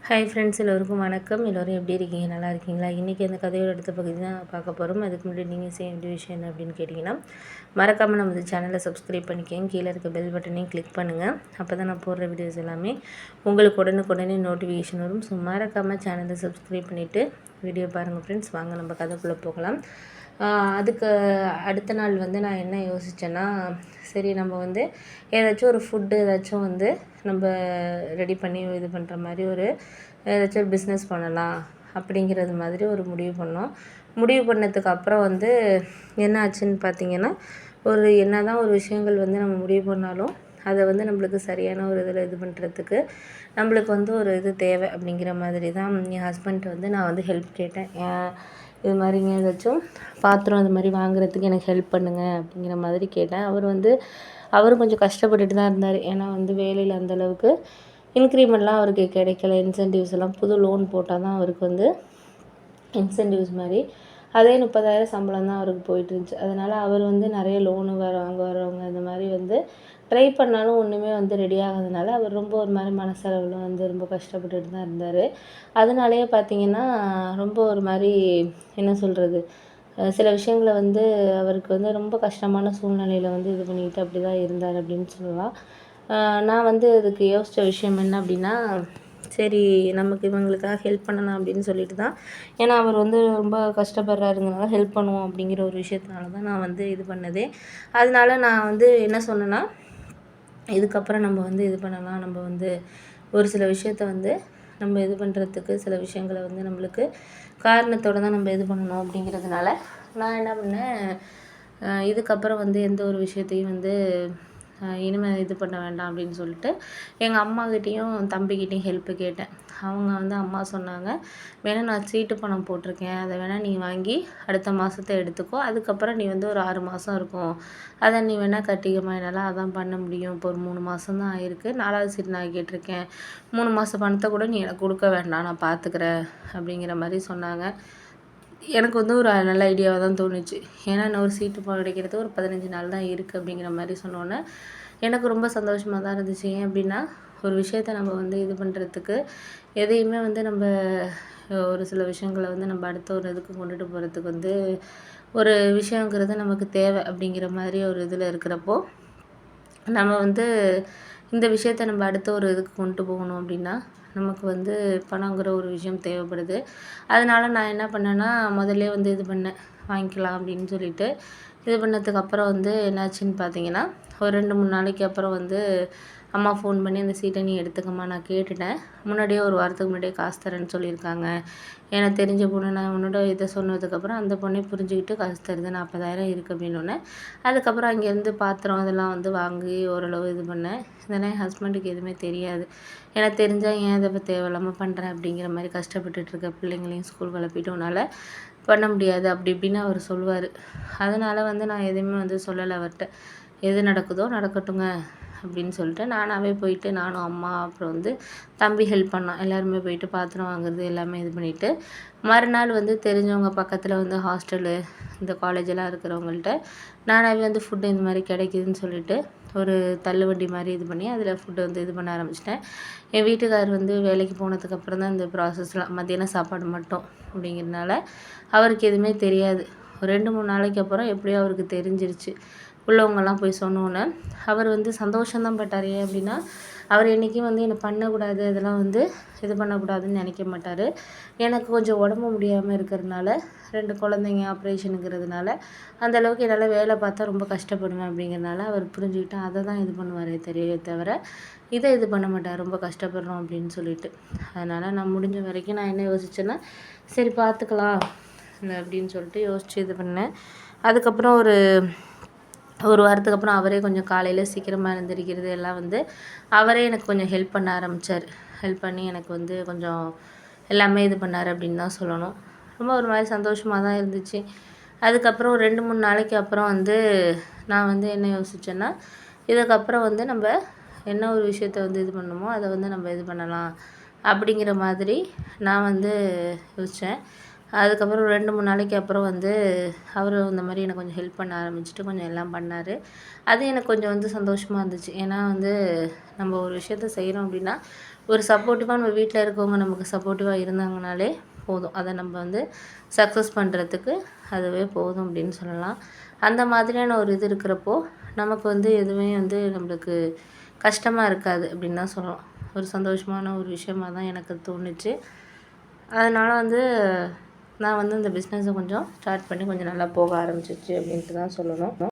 Hi friends, எல்லோருக்கும் வணக்கம். எல்லோரும் எப்படி இருக்கீங்க? நல்லா இருக்கீங்களா? இன்றைக்கி அந்த கதையோட அடுத்த பகுதி தான் பார்க்க போகிறோம். அதுக்கு முன்னாடி நீங்கள் செய்ய வேண்டிய விஷயம் என்ன அப்படின்னு கேட்டிங்கன்னா, மறக்காமல் நம்ம சேனலை சப்ஸ்கிரைப் பண்ணிக்கோங்க. கீழே இருக்க பெல் பட்டனையும் கிளிக் பண்ணுங்கள். அப்போ தான் நான் போடுற வீடியோஸ் எல்லாமே உங்களுக்கு உடனுக்குடனே நோட்டிஃபிகேஷன் வரும். ஸோ மறக்காமல் சேனலை சப்ஸ்கிரைப் பண்ணிவிட்டு வீடியோ பாருங்கள் ஃப்ரெண்ட்ஸ். வாங்க நம்ம கதைக்குள்ளே போகலாம். அதுக்கு அடுத்த நாள் நான் என்ன யோசித்தேன்னா, சரி நம்ம ஏதாச்சும் ஒரு ஃபுட்டு ஏதாச்சும் நம்ம ரெடி பண்ணி இது பண்ணுற மாதிரி ஏதாச்சும் ஒரு பிஸ்னஸ் பண்ணலாம் அப்படிங்கிறது மாதிரி ஒரு முடிவு பண்ணோம். முடிவு பண்ணதுக்கு அப்புறம் என்ன ஆச்சுன்னு பார்த்தீங்கன்னா, என்ன தான் ஒரு விஷயங்கள் நம்ம முடிவு பண்ணாலும் அதை நம்மளுக்கு சரியான ஒரு இதில் இது பண்ணுறதுக்கு நம்மளுக்கு ஒரு இது தேவை அப்படிங்கிற மாதிரி தான் என் ஹஸ்பண்ட்டை நான் ஹெல்ப் கேட்டேன். இது மாதிரிங்க ஏதாச்சும் பாத்திரம் இது மாதிரி வாங்குறதுக்கு எனக்கு ஹெல்ப் பண்ணுங்கள் அப்படிங்கிற மாதிரி கேட்டேன். அவரும் கொஞ்சம் கஷ்டப்பட்டுட்டு தான் இருந்தார். ஏன்னா வேலையில் அந்தளவுக்கு இன்க்ரிமெண்ட்லாம் அவருக்கு கிடைக்கல. இன்சென்டிவ்ஸ் எல்லாம் புது லோன் போட்டால் தான் அவருக்கு இன்சென்டிவ்ஸ் மாதிரி அதே 30,000 சம்பளம் தான் அவருக்கு போயிட்டுருந்துச்சு. அதனால் அவர் நிறைய லோனு வரவங்க இந்த மாதிரி ட்ரை பண்ணாலும் ஒன்றுமே ரெடி ஆகாதனால அவர் ரொம்ப ஒரு மாதிரி மனசளவில் ரொம்ப கஷ்டப்பட்டுட்டு தான் இருந்தார். அதனாலேயே பார்த்திங்கன்னா ரொம்ப ஒரு மாதிரி என்ன சொல்கிறது, சில விஷயங்களை அவருக்கு ரொம்ப கஷ்டமான சூழ்நிலையில் இது பண்ணிக்கிட்டு அப்படி தான் இருந்தார் அப்படின்னு சொல்லலாம். நான் அதுக்கு யோசித்த விஷயம் என்ன அப்படின்னா, சரி நமக்கு இவங்களுக்காக ஹெல்ப் பண்ணலாம் அப்படின்னு சொல்லிட்டு தான், ஏன்னா அவர் ரொம்ப கஷ்டப்படுறாருங்கனால ஹெல்ப் பண்ணுவோம் அப்படிங்கிற ஒரு விஷயத்தினால தான் நான் இது பண்ணதே. அதனால நான் என்ன சொன்னேன்னா, இதுக்கப்புறம் நம்ம இது பண்ணலாம், நம்ம ஒரு சில விஷயத்த நம்ம இது பண்ணுறதுக்கு சில விஷயங்களை நம்மளுக்கு காரணத்தோடு தான் நம்ம இது பண்ணணும் அப்படிங்கிறதுனால நான் என்ன பண்ணேன், இதுக்கப்புறம் எந்த ஒரு விஷயத்தையும் இனிமேல் இது பண்ண வேண்டாம் அப்படின்னு சொல்லிட்டு எங்கள் அம்மாக்கிட்டேயும் தம்பிக்கிட்டேயும் ஹெல்ப்பு கேட்டேன். அவங்க அம்மா சொன்னாங்க, வேணால் நான் சீட்டு பணம் போட்டிருக்கேன், அதை வேணால் நீ வாங்கி அடுத்த மாதத்தை எடுத்துக்கோ, அதுக்கப்புறம் நீ ஒரு 6 மாதம் இருக்கும், அதை நீ வேணால் கட்டிக்கமா, என்னால் அதான் பண்ண முடியும், இப்போ ஒரு 3 மாதம் தான் ஆயிருக்கு, 4வது சீட்டு நான் கேட்டிருக்கேன், 3 மாத பணத்தை கூட நீ எனக்கு கொடுக்க வேண்டாம், நான் பார்த்துக்கிறேன் அப்படிங்கிற மாதிரி சொன்னாங்க. எனக்கு ஒரு நல்ல ஐடியாவாக தான் தோணுச்சு. ஏன்னா இன்னும் ஒரு சீட்டு கிடைக்கிறது ஒரு 15 நாள் தான் இருக்குது அப்படிங்கிற மாதிரி சொன்னோன்னே எனக்கு ரொம்ப சந்தோஷமாக தான் இருந்துச்சு. ஏன் அப்படின்னா, ஒரு விஷயத்தை நம்ம இது பண்ணுறதுக்கு எதையுமே நம்ம ஒரு சில விஷயங்களை நம்ம அடுத்த ஒரு இதுக்கு கொண்டுட்டு போகிறதுக்கு ஒரு விஷயங்கிறது நமக்கு தேவை அப்படிங்கிற மாதிரி ஒரு இதில் இருக்கிறப்போ, நம்ம இந்த விஷயத்தை நம்ம அடுத்த ஒரு இதுக்கு கொண்டு போகணும் அப்படின்னா நமக்கு பணங்கிற ஒரு விஷயம் தேவைப்படுது. அதனால் நான் என்ன பண்ணேன்னா, முதல்லே இது பண்ணேன், வாங்கிக்கலாம் அப்படின்னு சொல்லிட்டு இது பண்ணதுக்கப்புறம் என்னாச்சுன்னு பார்த்தீங்கன்னா, ஒரு 2-3 நாளைக்கு அப்புறம் அம்மா ஃபோன் பண்ணி அந்த சீட்டை நீ எடுத்துக்கம்மா, நான் கேட்டுட்டேன், முன்னாடியே ஒரு வாரத்துக்கு முன்னாடியே காசு தரேன்னு சொல்லியிருக்காங்க, எனக்கு தெரிஞ்ச பொண்ணு, நான் உன்னோட இதை சொன்னதுக்கப்புறம் அந்த பொண்ணே புரிஞ்சுக்கிட்டு காசு தருது, 40,000 இருக்குது அப்படின்னோடனே அதுக்கப்புறம் அங்கேருந்து பாத்திரம் அதெல்லாம் வாங்கி ஓரளவு இது பண்ணேன். இதெல்லாம் என் ஹஸ்பண்டுக்கு எதுவுமே தெரியாது. எனக்கு தெரிஞ்சால் ஏன் இதை தேவையில்லாமல் பண்ணுறேன் அப்படிங்கிற மாதிரி கஷ்டப்பட்டுட்டு இருக்க பிள்ளைங்களையும் ஸ்கூல் கிளப்பிட்டு உன்னால் பண்ண முடியாது அப்படி இப்படின்னு அவர் சொல்லுவார். அதனால் நான் எதுவுமே சொல்லலை அவர்கிட்ட. எது நடக்குதோ நடக்கட்டுங்க அப்படின்னு சொல்லிட்டு நானாகவே போயிட்டு, நானும் அம்மா அப்புறம் தம்பி ஹெல்ப் பண்ணோம். எல்லாருமே போயிட்டு பாத்திரம் வாங்குறது எல்லாமே இது பண்ணிவிட்டு, மறுநாள் தெரிஞ்சவங்க பக்கத்தில் ஹாஸ்டலு இந்த காலேஜெல்லாம் இருக்கிறவங்கள்ட்ட நானாகவே ஃபுட்டு இந்த மாதிரி கிடைக்குதுன்னு சொல்லிட்டு ஒரு தள்ளுவண்டி மாதிரி இது பண்ணி அதில் ஃபுட்டு இது பண்ண ஆரம்பிச்சிட்டேன். என் வீட்டுக்காரர் வேலைக்கு போனதுக்கப்புறம் தான் இந்த ப்ராசஸ்லாம், மத்தியானம் சாப்பாடு மட்டும் அப்படிங்கிறதுனால அவருக்கு எதுவுமே தெரியாது. ஒரு 2-3 நாளைக்கு அப்புறம் எப்படியோ அவருக்கு தெரிஞ்சிருச்சு. உள்ளவங்கெல்லாம் போய் சொன்னோன்னே அவர் சந்தோஷம்தான் பட்டார். ஏன் அப்படின்னா, அவர் என்றைக்கும் என்னை பண்ணக்கூடாது, அதெல்லாம் இது பண்ணக்கூடாதுன்னு நினைக்க மாட்டார். எனக்கு கொஞ்சம் உடம்பு முடியாமல் இருக்கிறதுனால, 2 குழந்தைங்க ஆப்ரேஷனுங்கிறதுனால அந்தளவுக்கு என்னால் வேலை பார்த்தா ரொம்ப கஷ்டப்படுவேன் அப்படிங்கிறதுனால அவர் புரிஞ்சுக்கிட்டு அதை தான் இது பண்ணுவாரே தவிர இதை இது பண்ண மாட்டார், ரொம்ப கஷ்டப்படுறோம் அப்படின்னு சொல்லிட்டு. அதனால் நான் முடிஞ்ச வரைக்கும் நான் என்ன யோசித்தேன்னா, சரி பார்த்துக்கலாம் அப்படின்னு சொல்லிட்டு யோசித்து இது பண்ணேன். அதுக்கப்புறம் ஒரு வாரத்துக்கு அப்புறம் அவரே கொஞ்சம் காலையில் சீக்கிரமாக எழுந்திரிக்கிறது எல்லாம் அவரே எனக்கு கொஞ்சம் ஹெல்ப் பண்ண ஆரம்பித்தார். ஹெல்ப் பண்ணி எனக்கு கொஞ்சம் எல்லாமே இது பண்ணார் அப்படின்னு தான் சொல்லணும். ரொம்ப ஒரு மாதிரி சந்தோஷமாக தான் இருந்துச்சு. அதுக்கப்புறம் ஒரு 2-3 நாளைக்கு அப்புறம் நான் என்ன யோசித்தேன்னா, இதுக்கப்புறம் நம்ம என்ன ஒரு விஷயத்த இது பண்ணணுமோ அதை நம்ம இது பண்ணலாம் அப்படிங்கிற மாதிரி நான் யோசித்தேன். அதுக்கப்புறம் 2-3 நாளைக்கு அப்புறம் அவர் இந்த மாதிரி எனக்கு கொஞ்சம் ஹெல்ப் பண்ண ஆரம்பிச்சுட்டு கொஞ்சம் எல்லாம் பண்ணார். அது எனக்கு கொஞ்சம் சந்தோஷமாக இருந்துச்சு. ஏன்னா நம்ம ஒரு விஷயத்த செய்கிறோம் அப்படின்னா ஒரு சப்போர்ட்டிவாக நம்ம வீட்டில் இருக்கவங்க நமக்கு சப்போர்ட்டிவாக இருந்தாங்கனாலே போதும். அதை நம்ம வந்து சக்ஸஸ் பண்ணுறதுக்கு அதுவே போதும் அப்படின்னு சொல்லலாம். அந்த மாதிரியான ஒரு இது இருக்கிறப்போ நமக்கு வந்து எதுவுமே வந்து நம்மளுக்கு கஷ்டமாக இருக்காது அப்படின்னு தான் சொல்லலாம். ஒரு சந்தோஷமான ஒரு விஷயமாக தான் எனக்கு தோணுச்சு. அதனால் வந்து நான் வந்து இந்த பிஸ்னஸை கொஞ்சம் ஸ்டார்ட் பண்ணி கொஞ்சம் நல்லா போக ஆரம்பிச்சிச்சு அப்படின்ட்டு தான் சொல்லணும்.